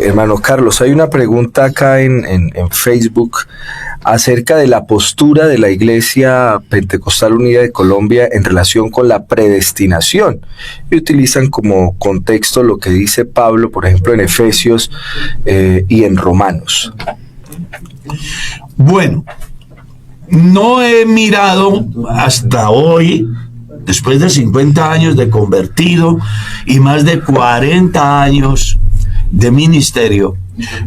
Hermano Carlos, hay una pregunta acá en Facebook acerca de la postura de la Iglesia Pentecostal Unida de Colombia en relación con la predestinación. Y utilizan como contexto lo que dice Pablo, por ejemplo, en Efesios y en Romanos. Bueno, no he mirado hasta hoy, después de 50 años de convertido y más de 40 años de ministerio,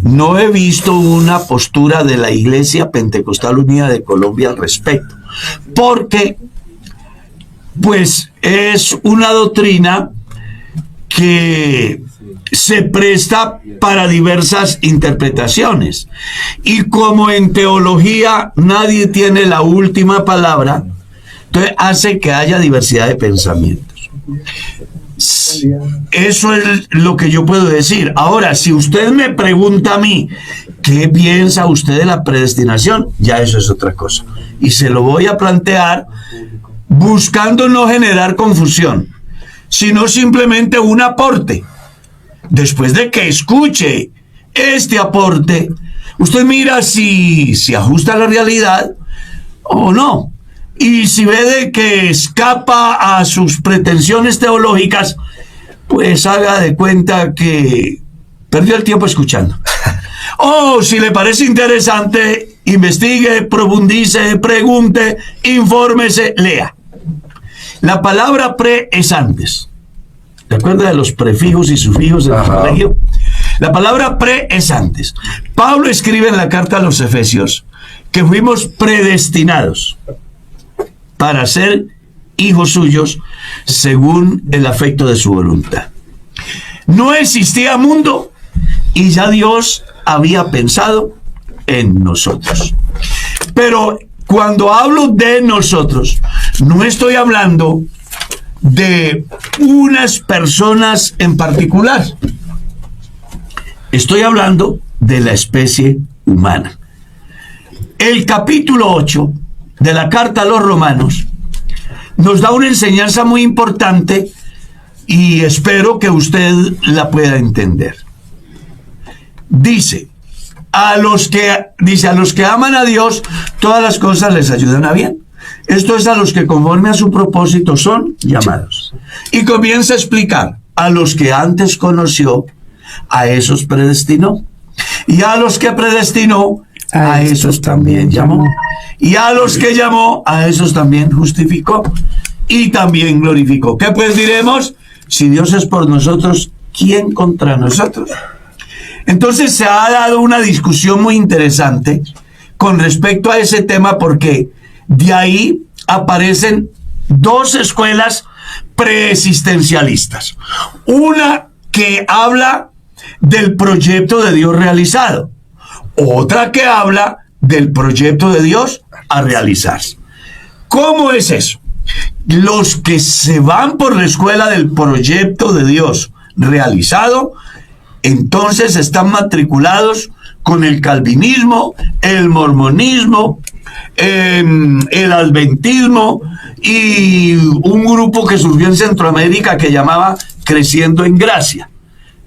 no he visto una postura de la Iglesia Pentecostal Unida de Colombia al respecto, porque pues es una doctrina que se presta para diversas interpretaciones, y como en teología nadie tiene la última palabra, entonces hace que haya diversidad de pensamientos. Eso es lo que yo puedo decir. Ahora, si usted me pregunta a mí qué piensa usted de la predestinación, ya eso es otra cosa, y se lo voy a plantear buscando no generar confusión, sino simplemente un aporte. Después de que escuche este aporte, usted mira si se ajusta a la realidad o no. Y si ve de que escapa a sus pretensiones teológicas, pues haga de cuenta que perdió el tiempo escuchando. O si le parece interesante, investigue, profundice, pregunte, infórmese, lea. La palabra pre es antes. ¿Te acuerdas de los prefijos y sufijos en el colegio? La palabra pre es antes. Pablo escribe en la carta a los Efesios que fuimos predestinados para ser hijos suyos según el afecto de su voluntad. No existía mundo y ya Dios había pensado en nosotros. Pero cuando hablo de nosotros, no estoy hablando de unas personas en particular. Estoy hablando de la especie humana. El capítulo 8 de la carta a los Romanos nos da una enseñanza muy importante y espero que usted la pueda entender. Dice, a los que aman a Dios, todas las cosas les ayudan a bien. Esto es a los que conforme a su propósito son llamados. Y comienza a explicar, a los que antes conoció, a esos predestinó. Y a los que predestinó, a esos también llamó. Y a los que llamó, a esos también justificó. Y también glorificó. ¿Qué pues diremos? Si Dios es por nosotros, ¿quién contra nosotros? Entonces se ha dado una discusión muy interesante con respecto a ese tema, porque de ahí aparecen dos escuelas preexistencialistas. Una que habla del proyecto de Dios realizado, otra que habla del proyecto de Dios a realizarse. ¿Cómo es eso? Los que se van por la escuela del proyecto de Dios realizado, entonces están matriculados con el calvinismo, el mormonismo, el adventismo y un grupo que surgió en Centroamérica que llamaba Creciendo en Gracia,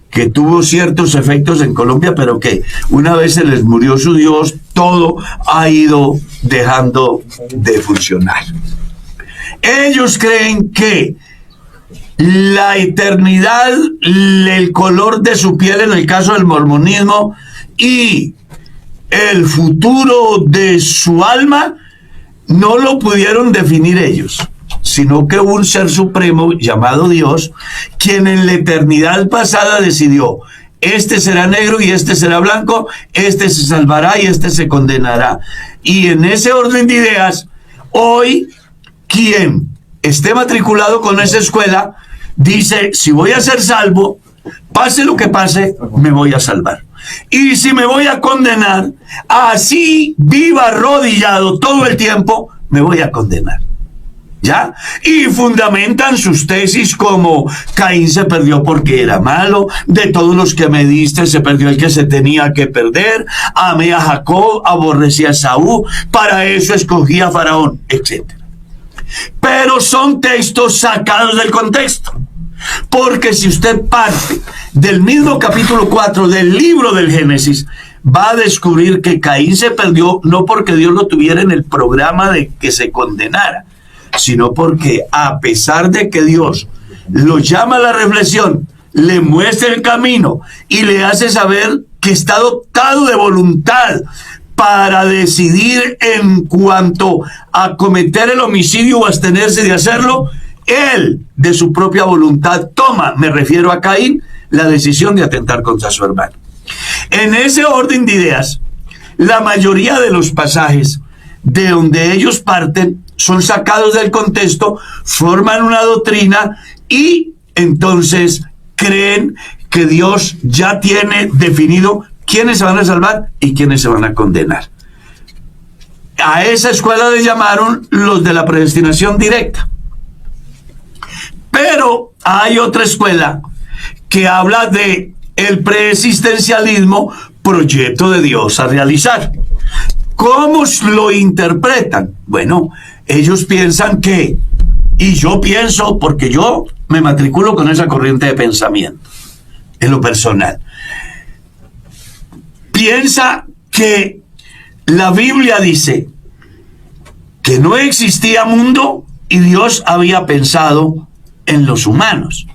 que tuvo ciertos efectos en Colombia, pero que una vez se les murió su Dios, todo ha ido dejando de funcionar. Ellos creen que la eternidad, el color de su piel en el caso del mormonismo y el futuro de su alma no lo pudieron definir ellos, sino que un ser supremo llamado Dios, quien en la eternidad pasada decidió: este será negro y este será blanco, este se salvará y este se condenará. Y en ese orden de ideas, hoy quien esté matriculado con esa escuela dice: si voy a ser salvo, pase lo que pase, me voy a salvar. Y si me voy a condenar, así viva arrodillado todo el tiempo, me voy a condenar. ¿Ya? Y fundamentan sus tesis como: Caín se perdió porque era malo, de todos los que me diste se perdió el que se tenía que perder, amé a Jacob, aborrecí a Esaú, para eso escogí a Faraón, etc. Pero son textos sacados del contexto. Porque si usted parte del mismo capítulo 4 del libro del Génesis, va a descubrir que Caín se perdió no porque Dios lo tuviera en el programa de que se condenara, sino porque a pesar de que Dios lo llama a la reflexión, le muestra el camino y le hace saber que está dotado de voluntad para decidir en cuanto a cometer el homicidio o abstenerse de hacerlo, él de su propia voluntad toma, me refiero a Caín, la decisión de atentar contra su hermano. En ese orden de ideas, la mayoría de los pasajes de donde ellos parten son sacados del contexto, forman una doctrina y entonces creen que Dios ya tiene definido quiénes se van a salvar y quiénes se van a condenar. A esa escuela le llamaron los de la predestinación directa. Pero hay otra escuela que habla de el preexistencialismo, proyecto de Dios a realizar. ¿Cómo lo interpretan? Bueno, ellos piensan que, y yo pienso, porque yo me matriculo con esa corriente de pensamiento, en lo personal, piensa que la Biblia dice que no existía mundo y Dios había pensado en los humanos.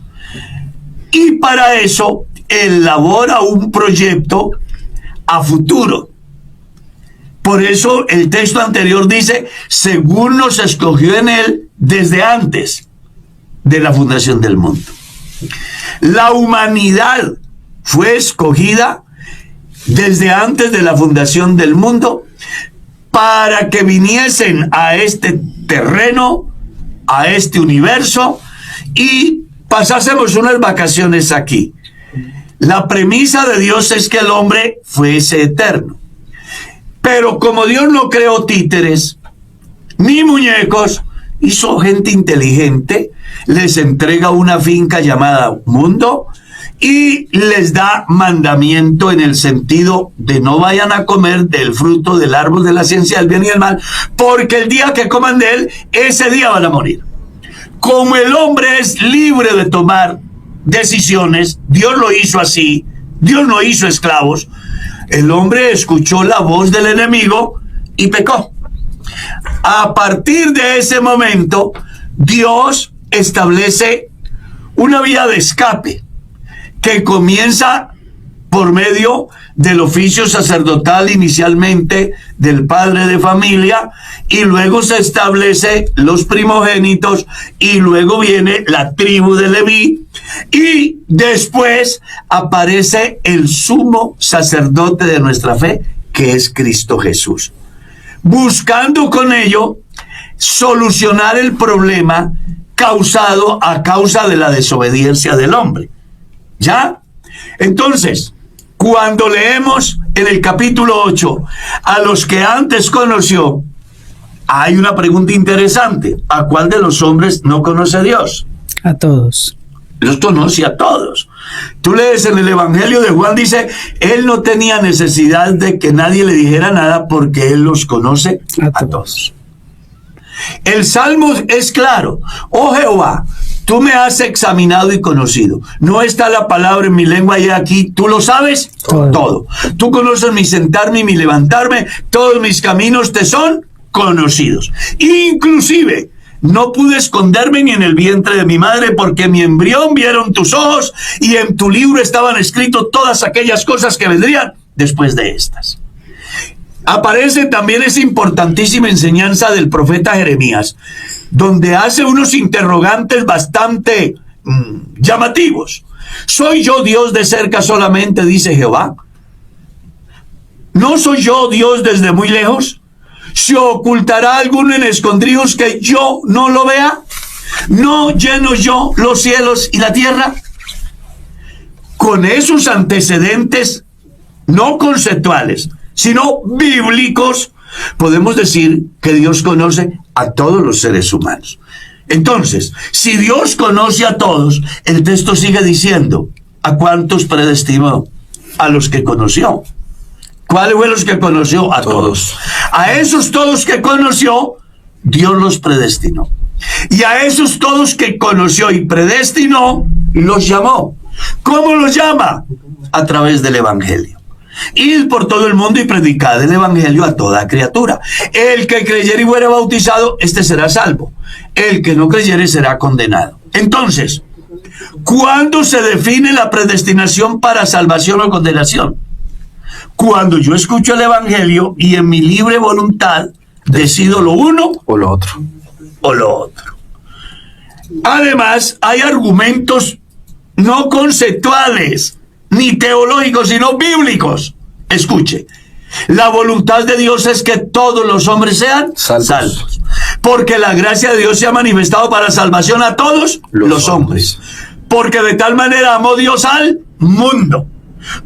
Y para eso elabora un proyecto a futuro. Por eso el texto anterior dice, según nos escogió en él desde antes de la fundación del mundo. La humanidad fue escogida desde antes de la fundación del mundo para que viniesen a este terreno, a este universo y pasásemos unas vacaciones aquí. La premisa de Dios es que el hombre fuese eterno. Pero como Dios no creó títeres ni muñecos, hizo gente inteligente, les entrega una finca llamada mundo y les da mandamiento en el sentido de no vayan a comer del fruto del árbol de la ciencia del bien y del mal, porque el día que coman de él, ese día van a morir. Como el hombre es libre de tomar decisiones, Dios lo hizo así, Dios no hizo esclavos, el hombre escuchó la voz del enemigo y pecó. A partir de ese momento, Dios establece una vía de escape que comienza por medio del oficio sacerdotal inicialmente del padre de familia y luego se establece los primogénitos y luego viene la tribu de Leví y después aparece el sumo sacerdote de nuestra fe que es Cristo Jesús, buscando con ello solucionar el problema causado a causa de la desobediencia del hombre. ¿Ya? Entonces, cuando leemos en el capítulo 8 a los que antes conoció, hay una pregunta interesante. ¿A cuál de los hombres no conoce a Dios? A todos. Los conoce a todos. Tú lees en el Evangelio de Juan, dice, él no tenía necesidad de que nadie le dijera nada porque él los conoce a todos. El Salmo es claro. Oh Jehová, tú me has examinado y conocido. No está la palabra en mi lengua y aquí. ¿Tú lo sabes? Todo. Tú conoces mi sentarme y mi levantarme. Todos mis caminos te son conocidos. Inclusive, no pude esconderme ni en el vientre de mi madre porque mi embrión vieron tus ojos y en tu libro estaban escritas todas aquellas cosas que vendrían después de estas. Aparece también esa importantísima enseñanza del profeta Jeremías, donde hace unos interrogantes bastante llamativos. ¿Soy yo Dios de cerca solamente, dice Jehová? ¿No soy yo Dios desde muy lejos? ¿Se ocultará alguno en escondrijos que yo no lo vea? ¿No lleno yo los cielos y la tierra? Con esos antecedentes no conceptuales, sino bíblicos, podemos decir que Dios conoce a todos los seres humanos. Entonces, si Dios conoce a todos, el texto sigue diciendo, ¿a cuántos predestinó? A los que conoció. ¿Cuáles fueron los que conoció? A todos. A esos todos que conoció, Dios los predestinó. Y a esos todos que conoció y predestinó, los llamó. ¿Cómo los llama? A través del Evangelio. Id por todo el mundo y predicad el Evangelio a toda criatura. El que creyere y fuere bautizado, este será salvo. El que no creyere será condenado. Entonces, ¿cuándo se define la predestinación para salvación o condenación? Cuando yo escucho el Evangelio y en mi libre voluntad decido lo uno o lo otro. Además, hay argumentos no conceptuales ni teológicos, sino bíblicos. Escuche, la voluntad de Dios es que todos los hombres sean salvos, porque la gracia de Dios se ha manifestado para salvación a todos los hombres. Porque de tal manera amó Dios al mundo,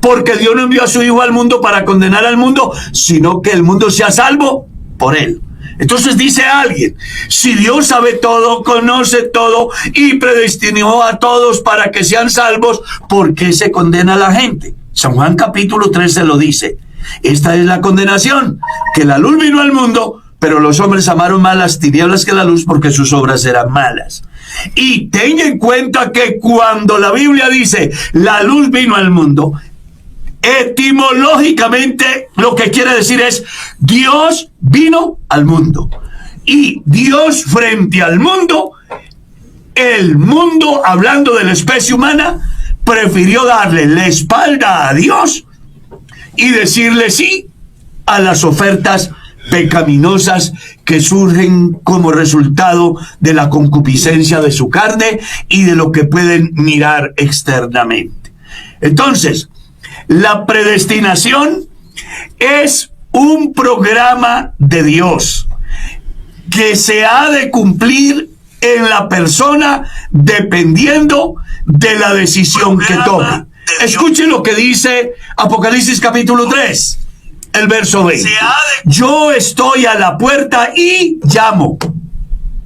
porque Dios no envió a su Hijo al mundo para condenar al mundo, sino que el mundo sea salvo por él. Entonces dice alguien, si Dios sabe todo, conoce todo y predestinó a todos para que sean salvos, ¿por qué se condena a la gente? San Juan capítulo 13 lo dice. Esta es la condenación, que la luz vino al mundo, pero los hombres amaron más las tinieblas que la luz porque sus obras eran malas. Y ten en cuenta que cuando la Biblia dice la luz vino al mundo, etimológicamente lo que quiere decir es Dios vino al mundo. Y Dios frente al mundo, el mundo, hablando de la especie humana, prefirió darle la espalda a Dios y decirle sí a las ofertas pecaminosas que surgen como resultado de la concupiscencia de su carne y de lo que pueden mirar externamente. Entonces, la predestinación es un programa de Dios que se ha de cumplir en la persona dependiendo de la decisión que tome. Escuchen lo que dice Apocalipsis capítulo 3, el verso 20. Yo estoy a la puerta y llamo.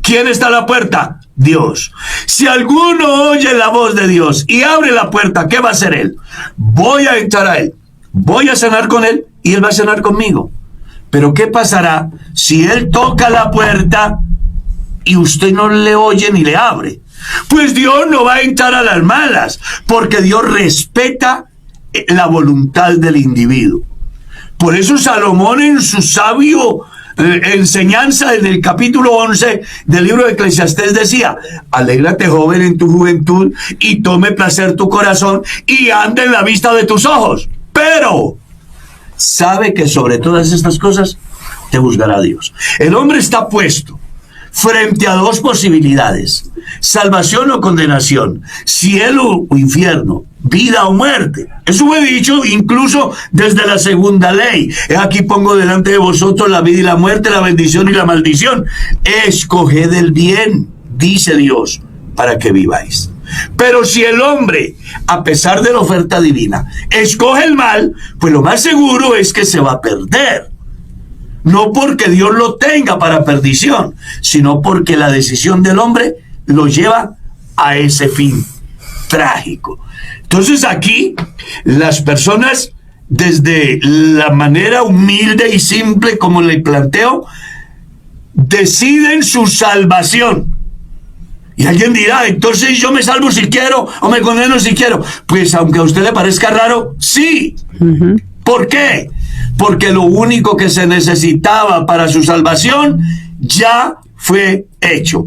¿Quién está a la puerta? Dios. Si alguno oye la voz de Dios y abre la puerta, ¿qué va a hacer él? Voy a entrar a él, voy a cenar con él y él va a cenar conmigo. Pero ¿qué pasará si él toca la puerta y usted no le oye ni le abre? Pues Dios no va a entrar a las malas, porque Dios respeta la voluntad del individuo. Por eso Salomón en su sabio enseñanza en el capítulo 11 del libro de Eclesiastés decía: alégrate, joven, en tu juventud y tome placer tu corazón y anda en la vista de tus ojos, pero sabe que sobre todas estas cosas te juzgará Dios. El hombre está puesto frente a dos posibilidades: salvación o condenación, cielo o infierno, vida o muerte. Eso fue dicho incluso desde la segunda ley. Aquí pongo delante de vosotros la vida y la muerte, la bendición y la maldición. Escoged el bien, dice Dios, para que viváis. Pero si el hombre, a pesar de la oferta divina, escoge el mal, pues lo más seguro es que se va a perder. No porque Dios lo tenga para perdición, sino porque la decisión del hombre lo lleva a ese fin trágico. Entonces aquí las personas, desde la manera humilde y simple como le planteo, deciden su salvación. Y alguien dirá: entonces yo me salvo si quiero o me condeno si quiero. Pues aunque a usted le parezca raro, sí. ¿Por qué? Porque lo único que se necesitaba para su salvación ya fue hecho.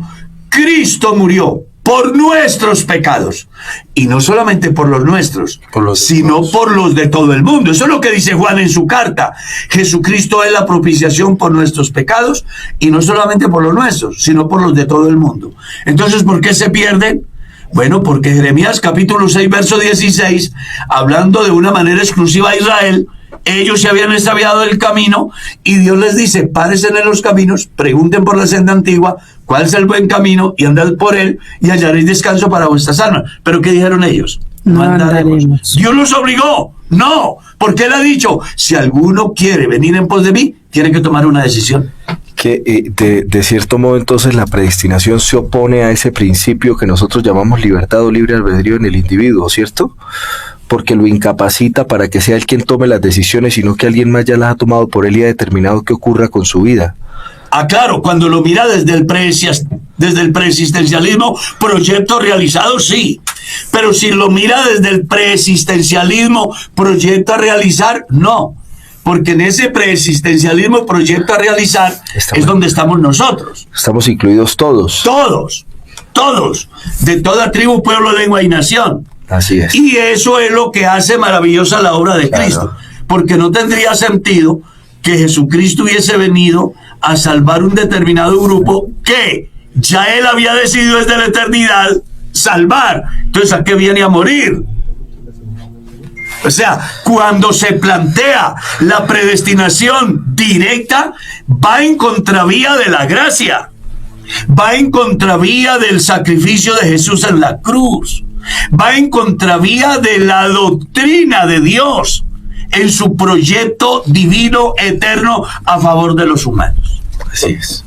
Cristo murió por nuestros pecados. Y no solamente por los nuestros, sino por los de todo el mundo. Eso es lo que dice Juan en su carta. Jesucristo es la propiciación por nuestros pecados, y no solamente por los nuestros, sino por los de todo el mundo. Entonces, ¿por qué se pierden? Bueno, porque Jeremías capítulo 6, verso 16, hablando de una manera exclusiva a Israel, ellos se habían extraviado del camino y Dios les dice: párense en los caminos, pregunten por la senda antigua cuál es el buen camino y andad por él y hallaréis descanso para vuestras almas. ¿Pero qué dijeron ellos? No andaremos. ¿Dios los obligó? No, porque él ha dicho: si alguno quiere venir en pos de mí, tiene que tomar una decisión. Que de cierto modo entonces la predestinación se opone a ese principio que nosotros llamamos libertad o libre albedrío en el individuo, ¿cierto? Porque lo incapacita para que sea él quien tome las decisiones, sino que alguien más ya las ha tomado por él y ha determinado qué ocurra con su vida. Claro, cuando lo mira desde el preexistencialismo, proyecto realizado, sí. Pero si lo mira desde el preexistencialismo, proyecto a realizar, no. Porque en ese preexistencialismo, proyecto a realizar, es donde estamos nosotros. Estamos incluidos todos. Todos, de toda tribu, pueblo, lengua y nación. Así es. Y eso es lo que hace maravillosa la obra de Cristo. Porque no tendría sentido que Jesucristo hubiese venido a salvar un determinado grupo que ya Él había decidido desde la eternidad salvar. Entonces, ¿a qué viene a morir? O sea, cuando se plantea la predestinación directa, va en contravía de la gracia. Va en contravía del sacrificio de Jesús en la cruz. Va en contravía de la doctrina de Dios en su proyecto divino eterno a favor de los humanos. Así es.